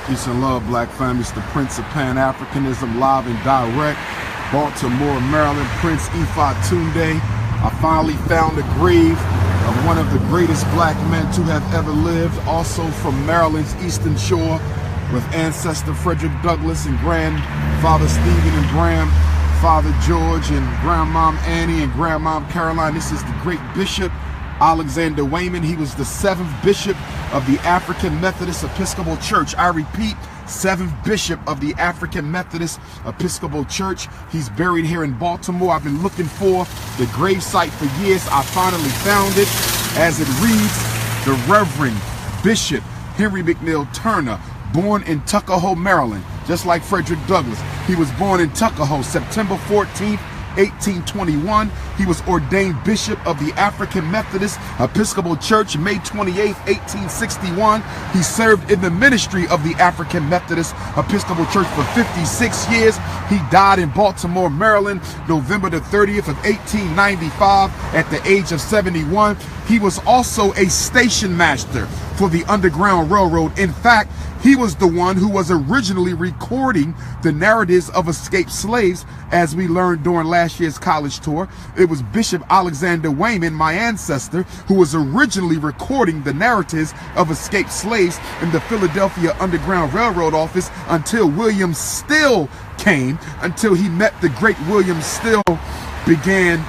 Peace and love, black family. It's the Prince of Pan-Africanism, live and direct. Baltimore, Maryland, Prince-Ifatunde. I finally found the grave of one of the greatest black men to have ever lived, also from Maryland's Eastern Shore, with ancestor Frederick Douglass and grandfather Stephen and grandfather George and grandmom Annie and grandmom Caroline. This is the great Bishop Alexander Wayman. He was the 7th bishop of the African Methodist Episcopal Church. I repeat, 7th bishop of the African Methodist Episcopal Church. He's buried here in Baltimore. I've been looking for the gravesite for years. I finally found it. As it reads, the Reverend Bishop Henry McNeil Turner, born in Tuckahoe, Maryland, just like Frederick Douglass. He was born in Tuckahoe, September 14th, 1821. He was ordained bishop of the African Methodist Episcopal Church May 28, 1861. He served in the ministry of the African Methodist Episcopal Church for 56 years. He died in Baltimore, Maryland, November the 30th of 1895 at the age of 71. He was also a station master for the Underground Railroad. In fact, he was the one who was originally recording the narratives of escaped slaves, as we learned during last year's college tour. It was Bishop Alexander Wayman, my ancestor, who was originally recording the narratives of escaped slaves in the Philadelphia Underground Railroad office until William Still came, until he met the great William Still, began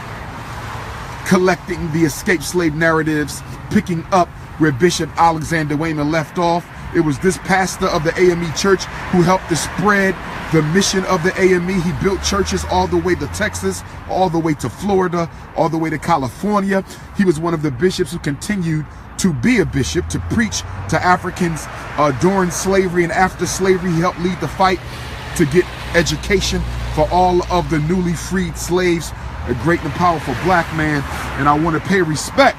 collecting the escaped slave narratives, picking up where Bishop Alexander Wayman left off. It was this pastor of the AME Church who helped to spread the mission of the AME. He built churches all the way to Texas, all the way to Florida, all the way to California. He was one of the bishops who continued to be a bishop, to preach to Africans during slavery and after slavery. He helped lead the fight to get education for all of the newly freed slaves. A great and powerful black man, and I want to pay respect.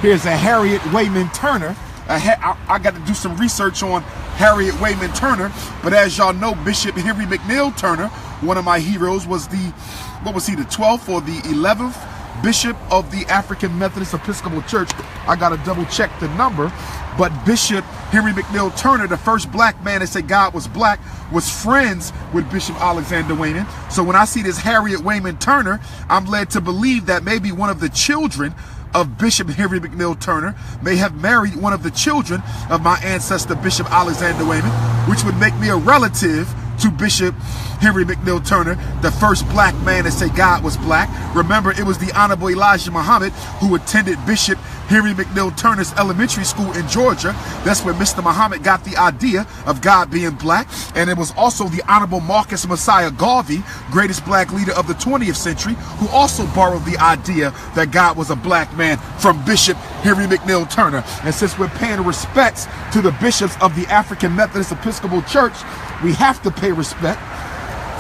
Here's a Harriet Wayman Turner. I got to do some research on Harriet Wayman Turner, but as y'all know, Bishop Henry McNeil Turner, one of my heroes, was the, what was he, the 12th or the 11th bishop of the African Methodist Episcopal Church. I got to double check the number, but Bishop Henry McNeil Turner, the first black man that said God was black, was friends with Bishop Alexander Wayman. So when I see this Harriet Wayman Turner, I'm led to believe that maybe one of the children of Bishop Henry McNeil Turner may have married one of the children of my ancestor Bishop Alexander Wayman, which would make me a relative to Bishop Henry McNeil Turner, the first black man to say God was black. Remember, it was the Honorable Elijah Muhammad who attended Bishop Henry McNeil Turner's elementary school in Georgia. That's where Mr. Muhammad got the idea of God being black. And it was also the Honorable Marcus Messiah Garvey, greatest black leader of the 20th century, who also borrowed the idea that God was a black man from Bishop Henry McNeil Turner. And since we're paying respects to the bishops of the African Methodist Episcopal Church, we have to pay respect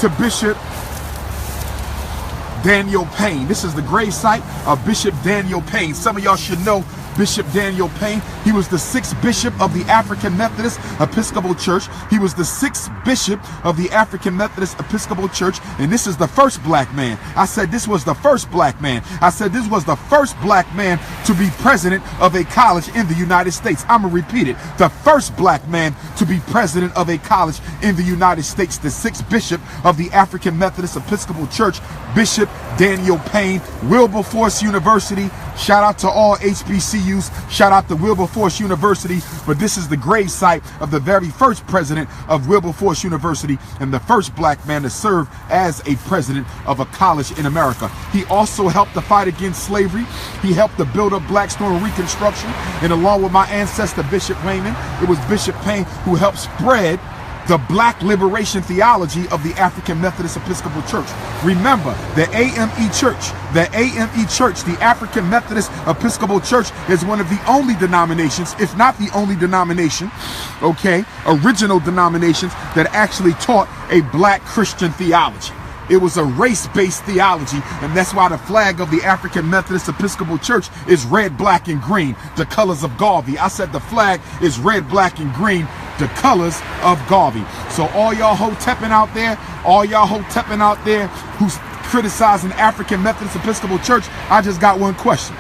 to Bishop Daniel Payne. This is the gravesite of Bishop Daniel Payne. Some of y'all should know Bishop Daniel Payne. He was the 6th bishop of the African Methodist Episcopal Church. He was the 6th bishop of the African Methodist Episcopal Church, and this is the first black man. I said this was the first black man. I said this was the first black man to be president of a college in the United States. I'm gonna repeat it. The first black man to be president of a college in the United States. The 6th bishop of the African Methodist Episcopal Church, Bishop Daniel Payne. Wilberforce University. Shout out to all HBCUs. Shout out to Wilberforce University. But this is the gravesite of the very first president of Wilberforce University and the first black man to serve as a president of a college in America. He also helped to fight against slavery. He helped to build up Blackstone Reconstruction. And along with my ancestor, Bishop Wayman, it was Bishop Payne who helped spread the black liberation theology of the African Methodist Episcopal Church. Remember, the AME Church, the African Methodist Episcopal Church, is one of the only denominations, if not the only denomination, okay, original denominations that actually taught a black Christian theology. It was a race-based theology, and that's why the flag of the African Methodist Episcopal Church is red, black, and green, the colors of Garvey. I said the flag is red, black, and green, the colors of Garvey. So all y'all hotepping out there, who's criticizing African Methodist Episcopal Church, I just got one question.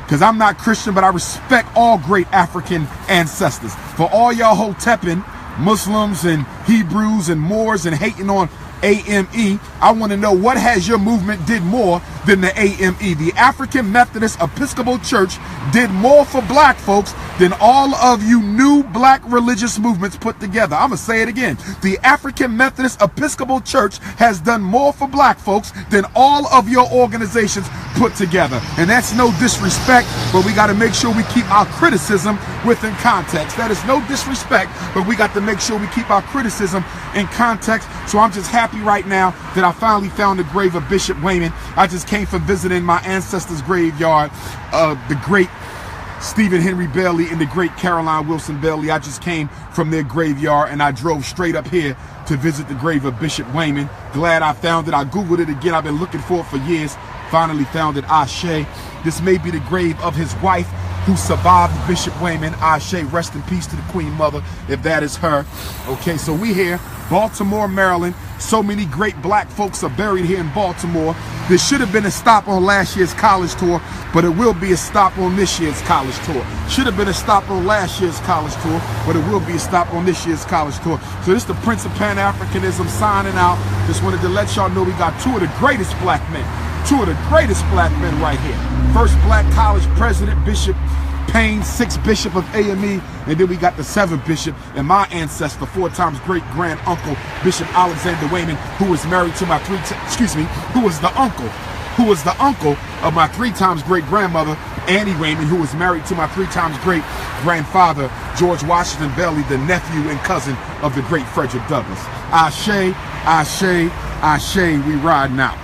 Because I'm not Christian, but I respect all great African ancestors. For all y'all hotepping Muslims and Hebrews and Moors and hating on AME. I want to know, what has your movement did more than the AME? The African Methodist Episcopal Church did more for black folks than all of you new black religious movements put together. I'm going to say it again. The African Methodist Episcopal Church has done more for black folks than all of your organizations put together. And that's no disrespect, but we got to make sure we keep our criticism within context. That is no disrespect, but we got to make sure we keep our criticism in context. So I'm just happy right now that I finally found the grave of Bishop Wayman. I just came from visiting my ancestors' graveyard, the great Stephen Henry Bailey and the great Caroline Wilson Bailey. I just came from their graveyard and I drove straight up here to visit the grave of Bishop Wayman. Glad I found it. I Googled it again. I've been looking for it for years. Finally found it. Ashe. This may be the grave of his wife who survived Bishop Wayman. Ashe, rest in peace to the Queen Mother, if that is her. Okay, so we here, Baltimore, Maryland. So many great black folks are buried here in Baltimore. There should have been a stop on last year's college tour, but it will be a stop on this year's college tour. Should have been a stop on last year's college tour, but it will be a stop on this year's college tour. So this is the Prince of Pan-Africanism signing out. Just wanted to let y'all know we got two of the greatest black men. Two of the greatest black men right here. First black college president, Bishop Payne, 6th Bishop of AME, and then we got the 7th Bishop and my ancestor, 4 times great grand uncle, Bishop Alexander Wayman, who was married to my who was the uncle of my 3 times great grandmother, Annie Wayman, who was married to my 3 times great grandfather, George Washington Bailey, the nephew and cousin of the great Frederick Douglass. Ashe, Ashe, Ashe, we ride now.